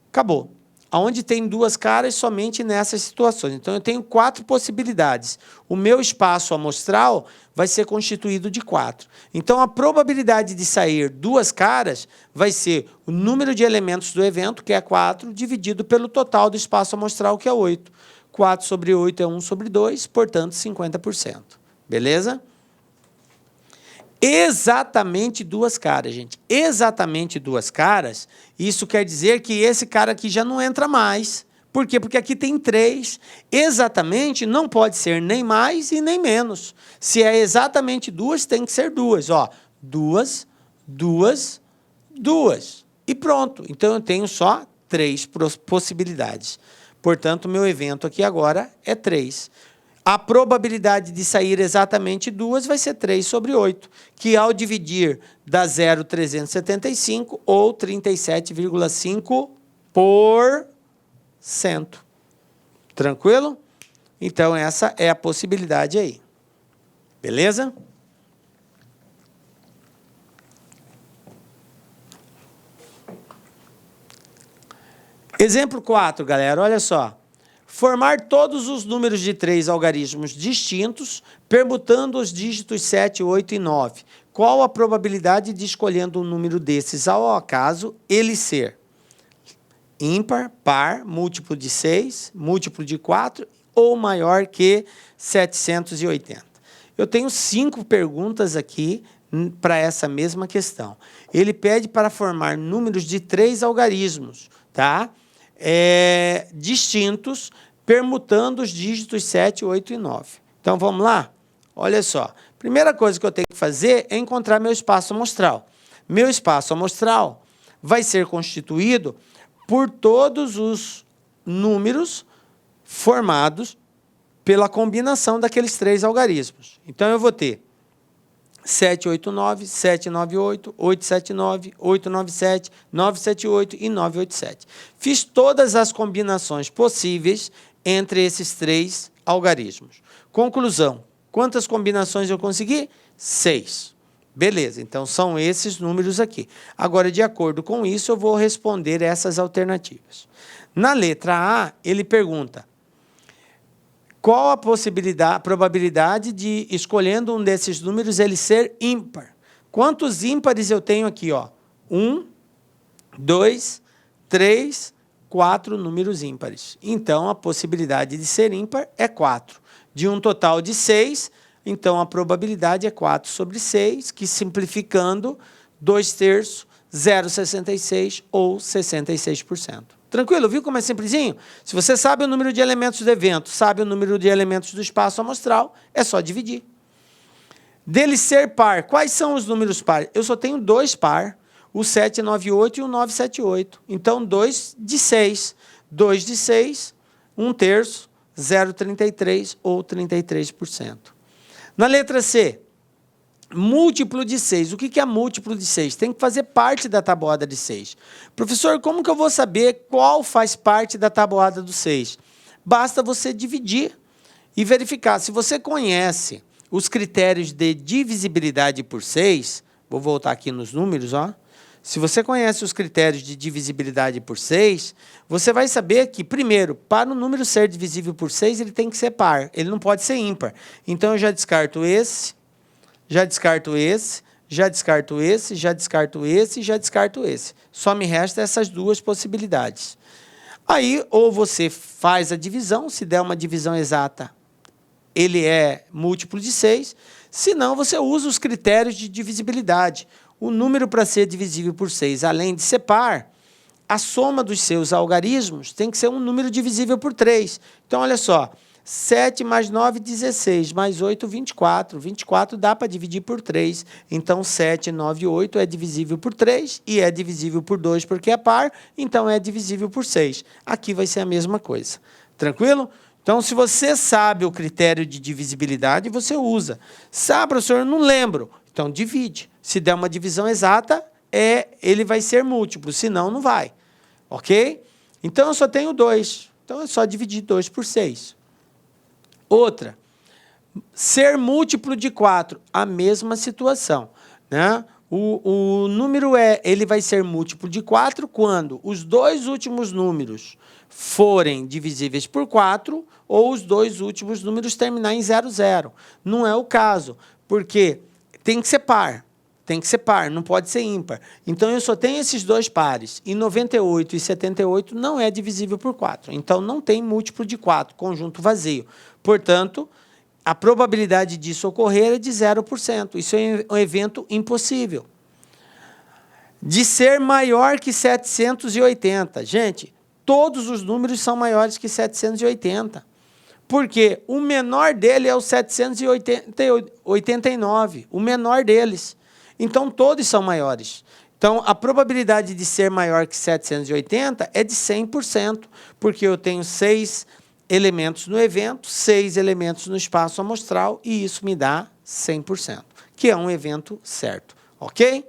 acabou. Aonde tem 2 caras, somente nessas situações. Então, eu tenho 4 possibilidades. O meu espaço amostral vai ser constituído de 4. Então, a probabilidade de sair 2 caras vai ser o número de elementos do evento, que é 4, dividido pelo total do espaço amostral, que é 8. 4 sobre 8 é 1 sobre 2, portanto, 50%. Beleza? Exatamente 2 caras, gente. Exatamente 2 caras, isso quer dizer que esse cara aqui já não entra mais. Por quê? Porque aqui tem 3. Exatamente não pode ser nem mais e nem menos. Se é exatamente 2, tem que ser 2. Ó, 2, 2, 2. E pronto. Então, eu tenho só 3 possibilidades. Portanto, o meu evento aqui agora é 3. A probabilidade de sair exatamente 2 vai ser 3 sobre 8, que ao dividir dá 0,375 ou 37,5%. Tranquilo? Então, essa é a possibilidade aí. Beleza? Exemplo 4, galera, olha só. Formar todos os números de 3 algarismos distintos, permutando os dígitos 7, 8 e 9. Qual a probabilidade de, escolhendo um número desses ao acaso, ele ser ímpar, par, múltiplo de 6, múltiplo de 4 ou maior que 780? Eu tenho 5 perguntas aqui para essa mesma questão. Ele pede para formar números de 3 algarismos, tá? Distintos, permutando os dígitos 7, 8 e 9. Então, vamos lá? Olha só. Primeira coisa que eu tenho que fazer é encontrar meu espaço amostral. Meu espaço amostral vai ser constituído por todos os números formados pela combinação daqueles 3 algarismos. Então, eu vou ter 789, 798, 879, 897, 978 e 987. Fiz todas as combinações possíveis entre esses 3 algarismos. Conclusão, quantas combinações eu consegui? 6. Beleza, então são esses números aqui. Agora, de acordo com isso, eu vou responder essas alternativas. Na letra A, ele pergunta: qual a probabilidade de, escolhendo um desses números, ele ser ímpar? Quantos ímpares eu tenho aqui? 1, 2, 3, 4 números ímpares. Então, a possibilidade de ser ímpar é 4. De um total de 6, então a probabilidade é 4 sobre 6, que simplificando, 2/3, 0,66 ou 66%. Tranquilo? Viu como é simplesinho? Se você sabe o número de elementos do evento, sabe o número de elementos do espaço amostral, é só dividir. Dele ser par, quais são os números par? Eu só tenho 2 par, o 798 e o 978. Então, 2 de 6. 2 de 6, 1/3, 0,33 ou 33%. Na letra C, múltiplo de 6. O que é múltiplo de 6? Tem que fazer parte da tabuada de 6. Professor, como que eu vou saber qual faz parte da tabuada do 6? Basta você dividir e verificar. Se você conhece os critérios de divisibilidade por 6, vou voltar aqui nos números, Se você conhece os critérios de divisibilidade por 6, você vai saber que, primeiro, para o número ser divisível por 6, ele tem que ser par, ele não pode ser ímpar. Então, eu já descarto esse, já descarto esse, já descarto esse, já descarto esse, já descarto esse. Só me resta essas 2 possibilidades. Aí, ou você faz a divisão, se der uma divisão exata, ele é múltiplo de 6, senão você usa os critérios de divisibilidade. O número para ser divisível por 6, além de ser par, a soma dos seus algarismos tem que ser um número divisível por 3. Então, olha só, 7 mais 9, 16, mais 8, 24. 24 dá para dividir por 3. Então, 7, 9 e 8 é divisível por 3 e é divisível por 2 porque é par, então é divisível por 6. Aqui vai ser a mesma coisa. Tranquilo? Então, se você sabe o critério de divisibilidade, você usa. Sabe, professor, eu não lembro. Então, divide. Se der uma divisão exata, ele vai ser múltiplo, senão não vai. Ok? Então, eu só tenho 2. Então, é só dividir 2 por 6. Outra, ser múltiplo de 4, a mesma situação, né? O número ele vai ser múltiplo de 4 quando os 2 últimos números forem divisíveis por 4 ou os 2 últimos números terminarem em 00. Não é o caso, porque tem que ser par. Tem que ser par, não pode ser ímpar. Então, eu só tenho esses 2 pares. E 98 e 78 não é divisível por 4. Então, não tem múltiplo de 4, conjunto vazio. Portanto, a probabilidade disso ocorrer é de 0%. Isso é um evento impossível. De ser maior que 780. Gente, todos os números são maiores que 780. Porque o menor dele é o 789. O menor deles. Então, todos são maiores. Então, a probabilidade de ser maior que 780 é de 100%, porque eu tenho 6 elementos no evento, 6 elementos no espaço amostral, e isso me dá 100%, que é um evento certo. Ok?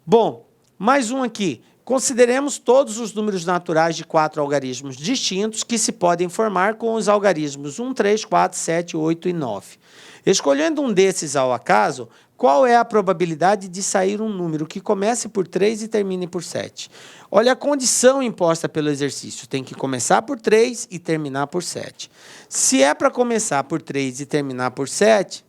Bom, mais um aqui. Consideremos todos os números naturais de 4 algarismos distintos que se podem formar com os algarismos 1, 3, 4, 7, 8 e 9. Escolhendo um desses ao acaso, qual é a probabilidade de sair um número que comece por 3 e termine por 7? Olha a condição imposta pelo exercício. Tem que começar por 3 e terminar por 7. Se é para começar por 3 e terminar por 7,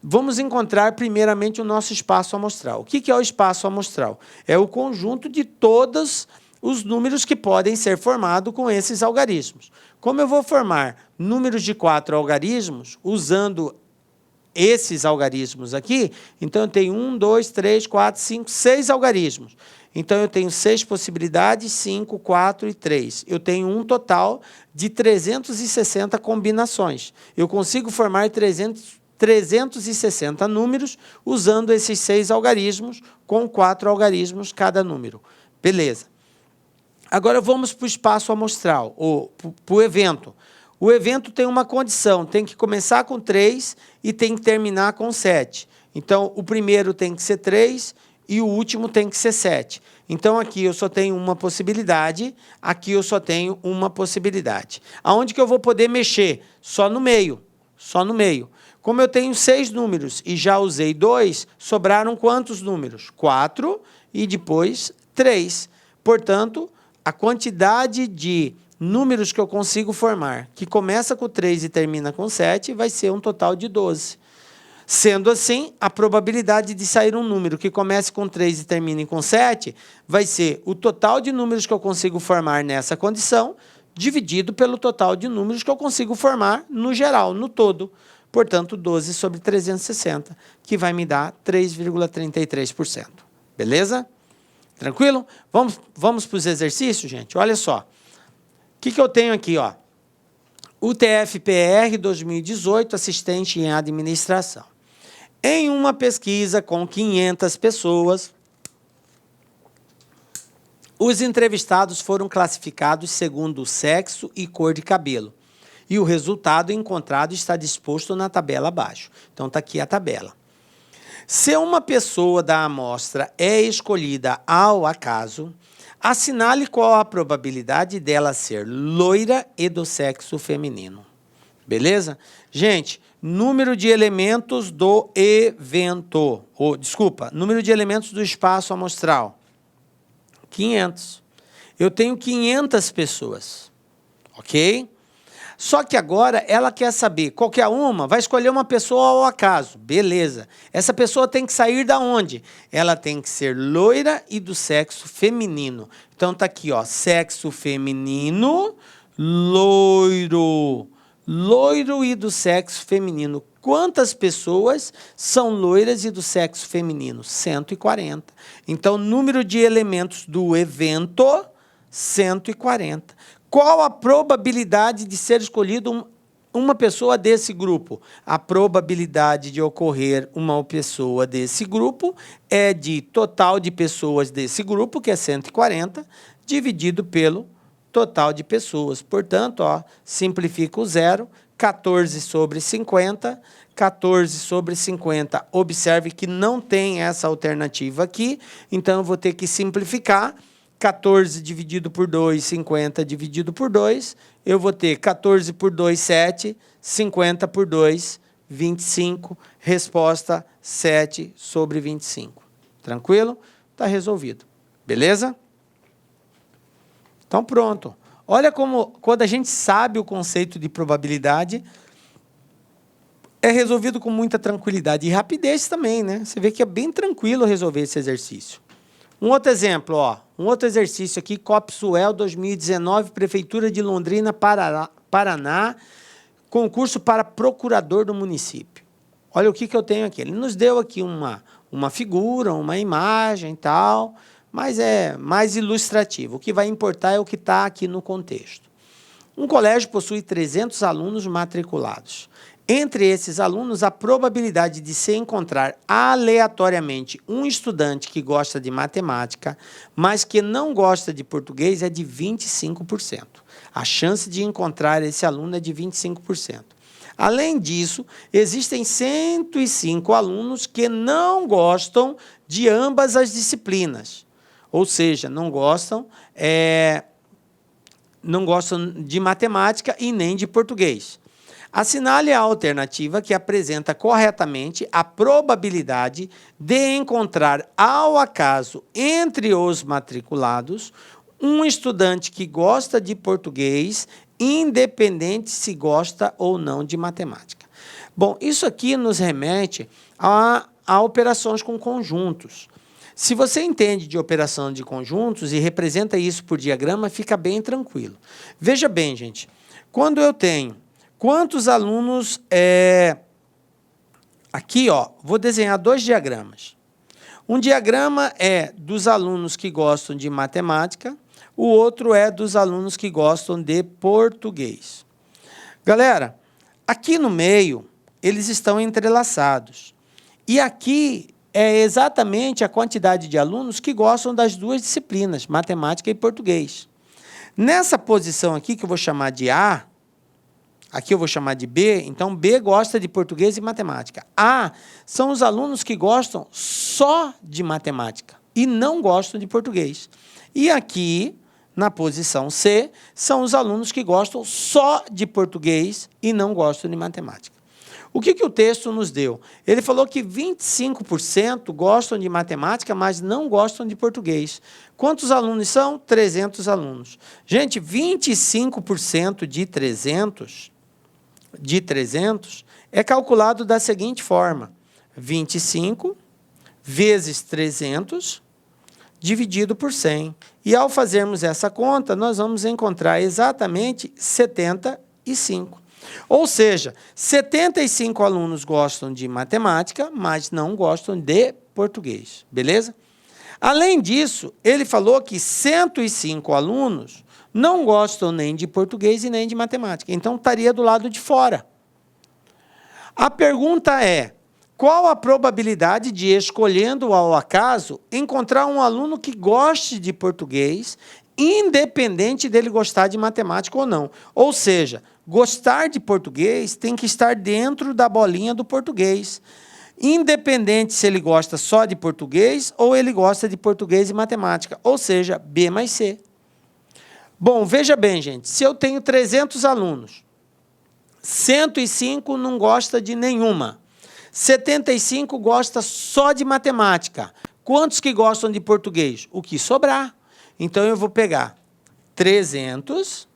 vamos encontrar primeiramente o nosso espaço amostral. O que é o espaço amostral? É o conjunto de todos os números que podem ser formados com esses algarismos. Como eu vou formar números de 4 algarismos, usando esses algarismos aqui, então eu tenho 1, 2, 3, 4, 5, 6 algarismos. Então eu tenho 6 possibilidades, 5, 4 e 3. Eu tenho um total de 360 combinações. Eu consigo formar 360 números usando esses 6 algarismos, com 4 algarismos cada número. Beleza. Agora vamos para o espaço amostral, ou para o evento. O evento tem uma condição, tem que começar com 3 e tem que terminar com 7. Então, o primeiro tem que ser 3 e o último tem que ser 7. Então, aqui eu só tenho uma possibilidade, aqui eu só tenho uma possibilidade. Aonde que eu vou poder mexer? Só no meio, só no meio. Como eu tenho 6 números e já usei 2, sobraram quantos números? 4 e depois 3. Portanto, a quantidade de números que eu consigo formar, que começa com 3 e termina com 7, vai ser um total de 12. Sendo assim, a probabilidade de sair um número que comece com 3 e termine com 7 vai ser o total de números que eu consigo formar nessa condição, dividido pelo total de números que eu consigo formar no geral, no todo. Portanto, 12 sobre 360, que vai me dar 3,33%. Beleza? Tranquilo? Vamos para os exercícios, gente? Olha só. O que eu tenho aqui? Ó? O TFPR 2018, assistente em administração. Em uma pesquisa com 500 pessoas, os entrevistados foram classificados segundo sexo e cor de cabelo. E o resultado encontrado está disposto na tabela abaixo. Então, está aqui a tabela. Se uma pessoa da amostra é escolhida ao acaso, assinale qual a probabilidade dela ser loira e do sexo feminino. Beleza? Gente, número de elementos do evento. Número de elementos do espaço amostral. 500. Eu tenho 500 pessoas. Ok? Só que agora ela quer saber, qualquer uma, vai escolher uma pessoa ao acaso. Beleza. Essa pessoa tem que sair da onde? Ela tem que ser loira e do sexo feminino. Então, está aqui, ó, sexo feminino, loiro. Loiro e do sexo feminino. Quantas pessoas são loiras e do sexo feminino? 140. Então, número de elementos do evento, 140. Qual a probabilidade de ser escolhido uma pessoa desse grupo? A probabilidade de ocorrer uma pessoa desse grupo é de total de pessoas desse grupo, que é 140, dividido pelo total de pessoas. Portanto, ó, simplifica o zero, 14 sobre 50, 14 sobre 50. Observe que não tem essa alternativa aqui, então eu vou ter que simplificar. 14 dividido por 2, 50 dividido por 2, eu vou ter 14 por 2, 7, 50 por 2, 25, resposta 7 sobre 25. Tranquilo? Está resolvido. Beleza? Então, pronto. Olha como, quando a gente sabe o conceito de probabilidade, é resolvido com muita tranquilidade e rapidez também, né? Você vê que é bem tranquilo resolver esse exercício. Um outro exemplo, ó, um outro exercício aqui, COPSUEL 2019, Prefeitura de Londrina, Paraná, concurso para procurador do município. Olha o que eu tenho aqui. Ele nos deu aqui uma figura, uma imagem e tal, mas é mais ilustrativo. O que vai importar é o que está aqui no contexto. Um colégio possui 300 alunos matriculados. Entre esses alunos, a probabilidade de se encontrar aleatoriamente um estudante que gosta de matemática, mas que não gosta de português, é de 25%. A chance de encontrar esse aluno é de 25%. Além disso, existem 105 alunos que não gostam de ambas as disciplinas. ou seja, não gostam de matemática e nem de português. Assinale a alternativa que apresenta corretamente a probabilidade de encontrar, ao acaso, entre os matriculados, um estudante que gosta de português, independente se gosta ou não de matemática. Bom, isso aqui nos remete a operações com conjuntos. Se você entende de operação de conjuntos e representa isso por diagrama, fica bem tranquilo. Veja bem, gente, quando eu tenho quantos alunos... Aqui, ó, vou desenhar 2 diagramas. Um diagrama é dos alunos que gostam de matemática, o outro é dos alunos que gostam de português. Galera, aqui no meio, eles estão entrelaçados. E aqui é exatamente a quantidade de alunos que gostam das 2 disciplinas, matemática e português. Nessa posição aqui, que eu vou chamar de A, aqui eu vou chamar de B, então B gosta de português e matemática. A são os alunos que gostam só de matemática e não gostam de português. E aqui, na posição C, são os alunos que gostam só de português e não gostam de matemática. O que o texto nos deu? Ele falou que 25% gostam de matemática, mas não gostam de português. Quantos alunos são? 300 alunos. Gente, 25% de 300 é calculado da seguinte forma: 25 vezes 300 dividido por 100. E, ao fazermos essa conta, nós vamos encontrar exatamente 75. Ou seja, 75 alunos gostam de matemática, mas não gostam de português. Beleza? Além disso, ele falou que 105 alunos não gostam nem de português e nem de matemática. Então, estaria do lado de fora. A pergunta é: qual a probabilidade de, escolhendo ao acaso, encontrar um aluno que goste de português, independente dele gostar de matemática ou não? Ou seja, gostar de português tem que estar dentro da bolinha do português, independente se ele gosta só de português ou ele gosta de português e matemática, ou seja, B mais C. Bom, veja bem, gente, se eu tenho 300 alunos, 105 não gosta de nenhuma, 75 gosta só de matemática. Quantos que gostam de português? O que sobrar. Então, eu vou pegar 300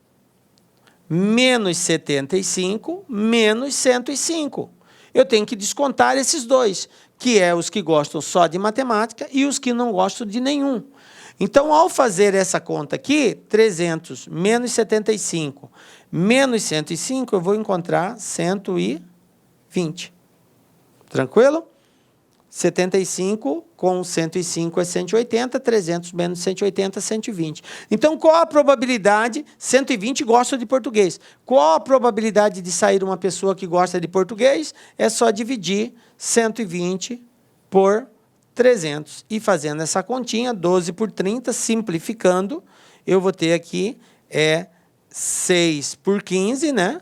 menos 75 menos 105. Eu tenho que descontar esses dois, que é os que gostam só de matemática e os que não gostam de nenhum. Então, ao fazer essa conta aqui, 300 menos 75 menos 105, eu vou encontrar 120. Tranquilo? 75 com 105 é 180, 300 menos 180 é 120. Então, qual a probabilidade? 120 gosta de português. Qual a probabilidade de sair uma pessoa que gosta de português? É só dividir 120 por 300. E fazendo essa continha, 12 por 30, simplificando, eu vou ter aqui 6 por 15, né?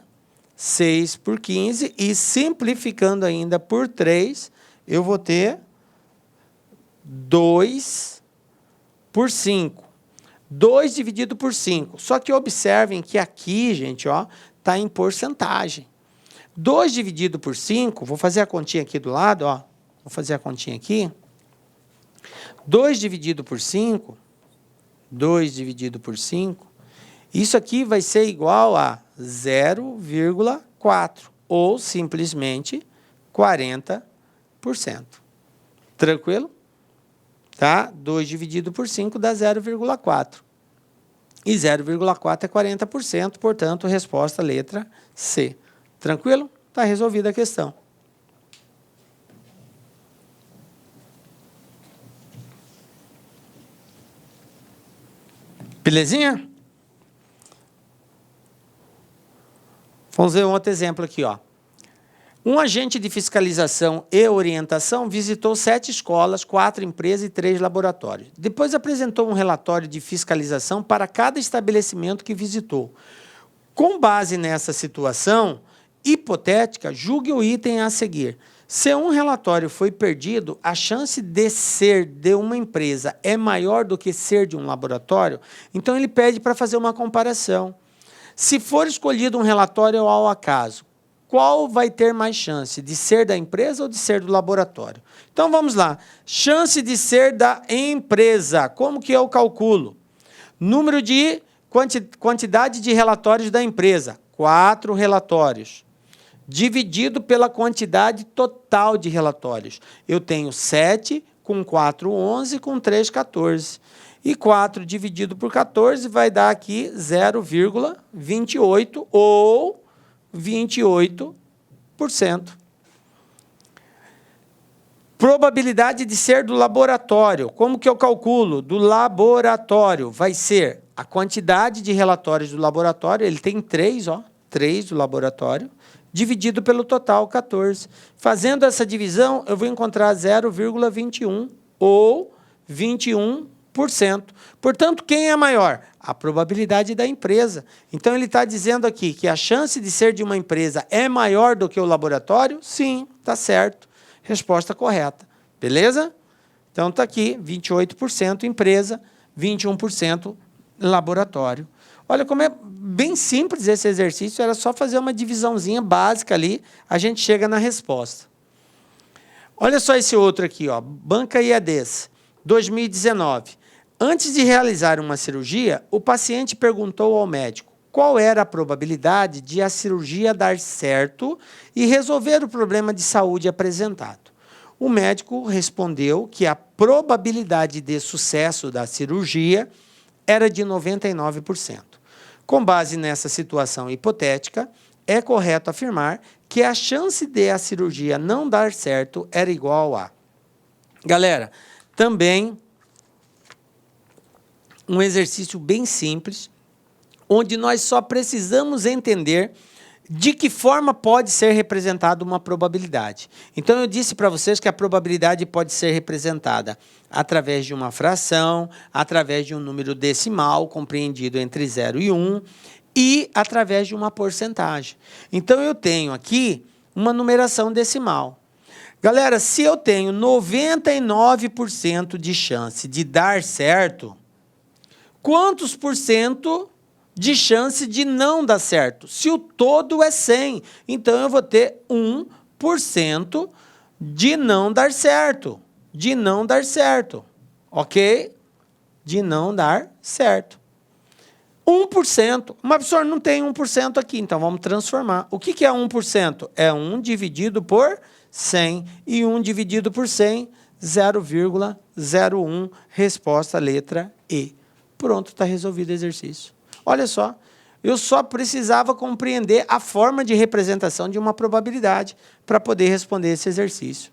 6 por 15, e simplificando ainda por 3, eu vou ter 2 por 5. 2 dividido por 5. Só que observem que aqui, gente, ó, está em porcentagem. 2 dividido por 5, vou fazer a continha aqui do lado, ó. Vou fazer a continha aqui. 2 dividido por 5, 2 dividido por 5, isso aqui vai ser igual a 0,4, ou simplesmente 40%. Tranquilo? Tá? 2 dividido por 5 dá 0,4. E 0,4 é 40%, portanto, resposta letra C. Tranquilo? Está resolvida a questão. Belezinha? Vamos ver um outro exemplo aqui, ó. Um agente de fiscalização e orientação visitou 7 escolas, 4 empresas e 3 laboratórios. Depois apresentou um relatório de fiscalização para cada estabelecimento que visitou. Com base nessa situação, hipotética, julgue o item a seguir. Se um relatório foi perdido, a chance de ser de uma empresa é maior do que ser de um laboratório, então ele pede para fazer uma comparação. Se for escolhido um relatório ao acaso, qual vai ter mais chance, de ser da empresa ou de ser do laboratório? Então vamos lá. Chance de ser da empresa. Como que eu calculo? Número de quantidade de relatórios da empresa, 4 relatórios. Dividido pela quantidade total de relatórios. Eu tenho 7, com 4, 11, com 3, 14. E 4 dividido por 14 vai dar aqui 0,28 ou 28%. Probabilidade de ser do laboratório. Como que eu calculo? Do laboratório vai ser a quantidade de relatórios do laboratório, ele tem 3, 3 do laboratório, dividido pelo total, 14. Fazendo essa divisão, eu vou encontrar 0,21 ou 21%. Portanto, quem é maior? A probabilidade da empresa. Então, ele está dizendo aqui que a chance de ser de uma empresa é maior do que o laboratório? Sim, está certo. Resposta correta. Beleza? Então, está aqui, 28% empresa, 21% laboratório. Olha como é bem simples esse exercício, era só fazer uma divisãozinha básica ali, a gente chega na resposta. Olha só esse outro aqui, Banca IADs, 2019. Antes de realizar uma cirurgia, o paciente perguntou ao médico qual era a probabilidade de a cirurgia dar certo e resolver o problema de saúde apresentado. O médico respondeu que a probabilidade de sucesso da cirurgia era de 99%. Com base nessa situação hipotética, é correto afirmar que a chance de a cirurgia não dar certo era igual a... Galera, também um exercício bem simples, onde nós só precisamos entender de que forma pode ser representada uma probabilidade. Então, eu disse para vocês que a probabilidade pode ser representada através de uma fração, através de um número decimal, compreendido entre 0 e 1, e através de uma porcentagem. Então, eu tenho aqui uma numeração decimal. Galera, se eu tenho 99% de chance de dar certo, quantos por cento de chance de não dar certo? Se o todo é 100, então eu vou ter 1% de não dar certo. De não dar certo. Ok? De não dar certo. 1%. Mas, professor, não tem 1% aqui, então vamos transformar. O que é 1%? É 1 dividido por 100. E 1 dividido por 100, 0,01. Resposta, letra E. Pronto, está resolvido o exercício. Olha só, eu só precisava compreender a forma de representação de uma probabilidade para poder responder esse exercício.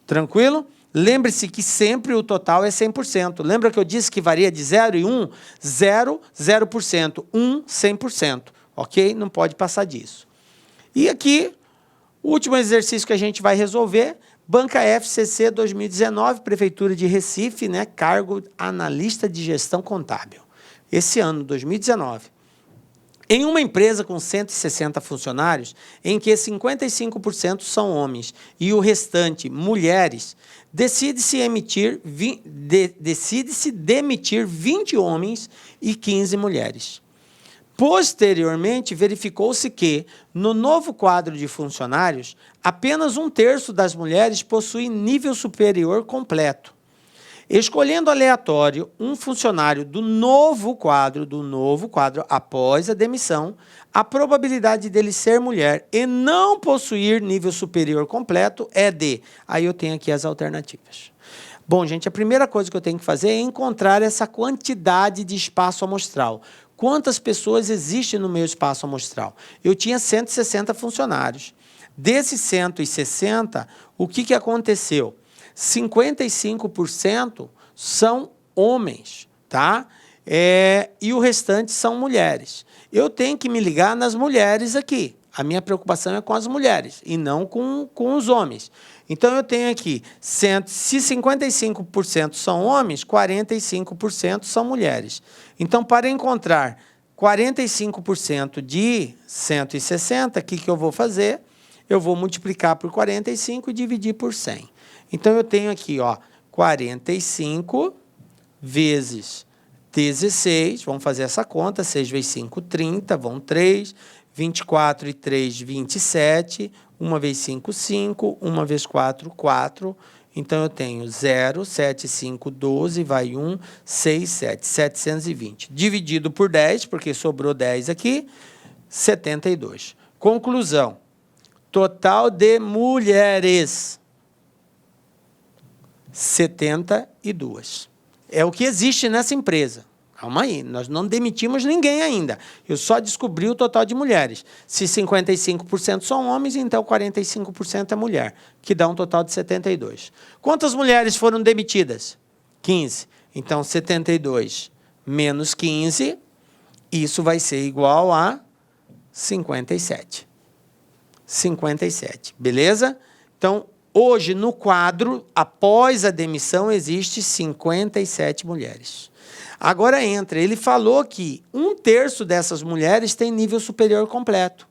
Tranquilo? Lembre-se que sempre o total é 100%. Lembra que eu disse que varia de 0 e 1? 0, 0%. 1, 100%. Ok? Não pode passar disso. E aqui, o último exercício que a gente vai resolver, Banca FCC 2019, Prefeitura de Recife, né? Cargo analista de gestão contábil. Esse ano, 2019. Em uma empresa com 160 funcionários, em que 55% são homens e o restante mulheres, decide-se demitir 20 homens e 15 mulheres. Posteriormente, verificou-se que, no novo quadro de funcionários, apenas 1/3 das mulheres possui nível superior completo. Escolhendo aleatório um funcionário do novo quadro, após a demissão, a probabilidade dele ser mulher e não possuir nível superior completo é de... Aí eu tenho aqui as alternativas. Bom, gente, a primeira coisa que eu tenho que fazer é encontrar essa quantidade de espaço amostral. Quantas pessoas existem no meu espaço amostral? Eu tinha 160 funcionários. Desses 160, o que aconteceu? 55% são homens, tá? E o restante são mulheres. Eu tenho que me ligar nas mulheres aqui. A minha preocupação é com as mulheres e não com os homens. Então, eu tenho aqui, se 55% são homens, 45% são mulheres. Então, para encontrar 45% de 160, o que eu vou fazer? Eu vou multiplicar por 45 e dividir por 100. Então, eu tenho aqui, ó, 45 vezes 16, vamos fazer essa conta, 6 vezes 5, 30, vão 3, 24 e 3, 27, 1 vezes 5, 5, 1 vezes 4, 4, então eu tenho 0, 7, 5, 12, vai 1, 6, 7, 720. Dividido por 10, porque sobrou 10 aqui, 72. Conclusão, total de mulheres, 72. É o que existe nessa empresa. Calma aí, nós não demitimos ninguém ainda. Eu só descobri o total de mulheres. Se 55% são homens, então 45% é mulher, que dá um total de 72. Quantas mulheres foram demitidas? 15. Então, 72 menos 15, isso vai ser igual a 57. 57, beleza? Então, hoje, no quadro, após a demissão, existe 57 mulheres. Agora entra, ele falou que 1/3 dessas mulheres tem nível superior completo.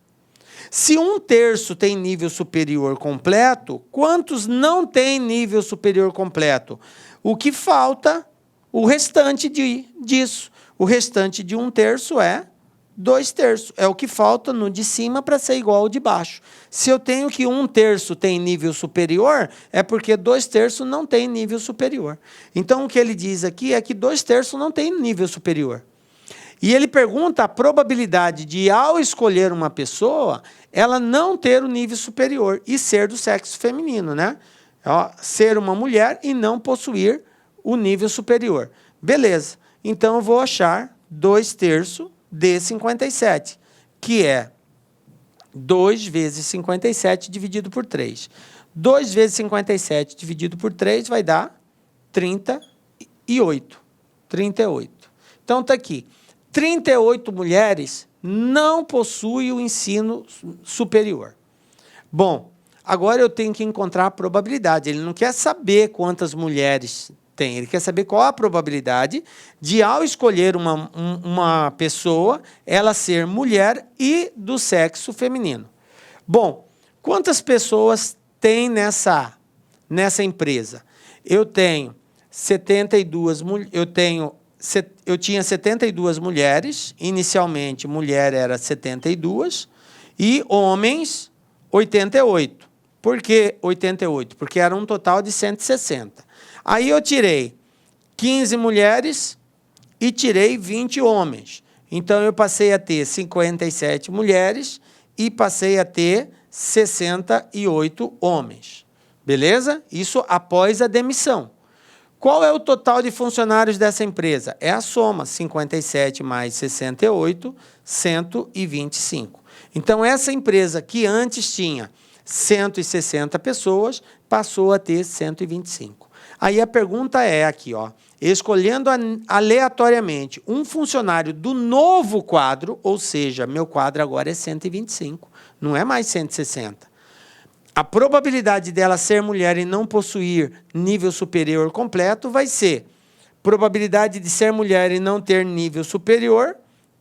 Se 1/3 tem nível superior completo, quantos não têm nível superior completo? O que falta, o restante disso. O restante de 1/3 é 2/3. É o que falta no de cima para ser igual ao de baixo. Se eu tenho que 1/3 tem nível superior, é porque 2/3 não tem nível superior. Então, o que ele diz aqui é que 2/3 não tem nível superior. E ele pergunta a probabilidade de, ao escolher uma pessoa, ela não ter o nível superior e ser do sexo feminino, né? Ó, ser uma mulher e não possuir o nível superior. Beleza. Então, eu vou achar 2/3 de 57, que é 2 vezes 57 dividido por 3. 2 vezes 57 dividido por 3 vai dar 38. 38. Então, está aqui. 38 mulheres não possuem o ensino superior. Bom, agora eu tenho que encontrar a probabilidade. Ele não quer saber quantas mulheres tem, ele quer saber qual a probabilidade de, ao escolher uma pessoa, ela ser mulher e do sexo feminino. Bom, quantas pessoas tem nessa empresa? Eu tenho 72, eu tinha 72 mulheres, inicialmente mulher era 72, e homens 88. Por que 88? Porque era um total de 160. Aí eu tirei 15 mulheres e tirei 20 homens. Então, eu passei a ter 57 mulheres e passei a ter 68 homens. Beleza? Isso após a demissão. Qual é o total de funcionários dessa empresa? É a soma, 57 mais 68, 125. Então, essa empresa que antes tinha 160 pessoas, passou a ter 125. Aí a pergunta é aqui, ó, escolhendo aleatoriamente um funcionário do novo quadro, ou seja, meu quadro agora é 125, não é mais 160. A probabilidade dela ser mulher e não possuir nível superior completo vai ser probabilidade de ser mulher e não ter nível superior,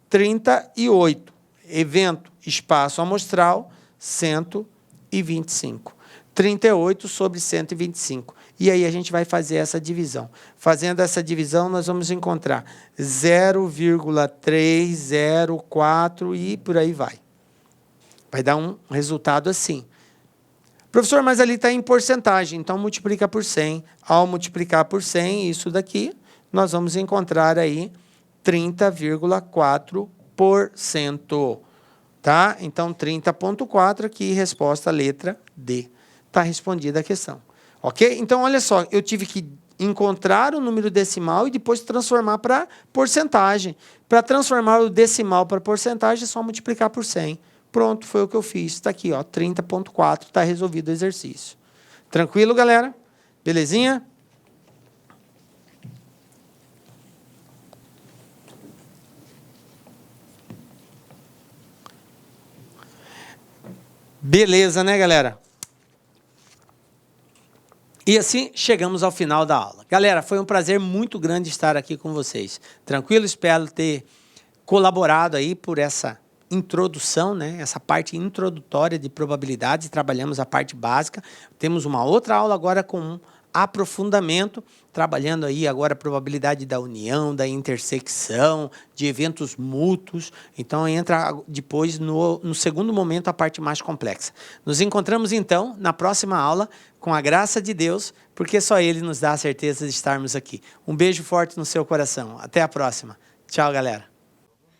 38. Evento, espaço amostral, 125. 38 sobre 125. E aí a gente vai fazer essa divisão. Fazendo essa divisão, nós vamos encontrar 0,304 e por aí vai. Vai dar um resultado assim. Professor, mas ali está em porcentagem, então multiplica por 100. Ao multiplicar por 100, isso daqui, nós vamos encontrar aí 30,4%. Tá? Então, 30,4 aqui, resposta letra D. Está respondida a questão. Ok? Então, olha só, eu tive que encontrar o número decimal e depois transformar para porcentagem. Para transformar o decimal para porcentagem, é só multiplicar por 100. Pronto, foi o que eu fiz. Está aqui, ó, 30,4, está resolvido o exercício. Tranquilo, galera? Belezinha? Beleza, né, galera? E assim chegamos ao final da aula. Galera, foi um prazer muito grande estar aqui com vocês. Tranquilo? Espero ter colaborado aí por essa introdução, né? Essa parte introdutória de probabilidade, trabalhamos a parte básica. Temos uma outra aula agora com um aprofundamento, trabalhando aí agora a probabilidade da união, da intersecção, de eventos mútuos. Então, entra depois no segundo momento a parte mais complexa. Nos encontramos, então, na próxima aula, com a graça de Deus, porque só Ele nos dá a certeza de estarmos aqui. Um beijo forte no seu coração. Até a próxima. Tchau, galera.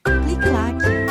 Clique like.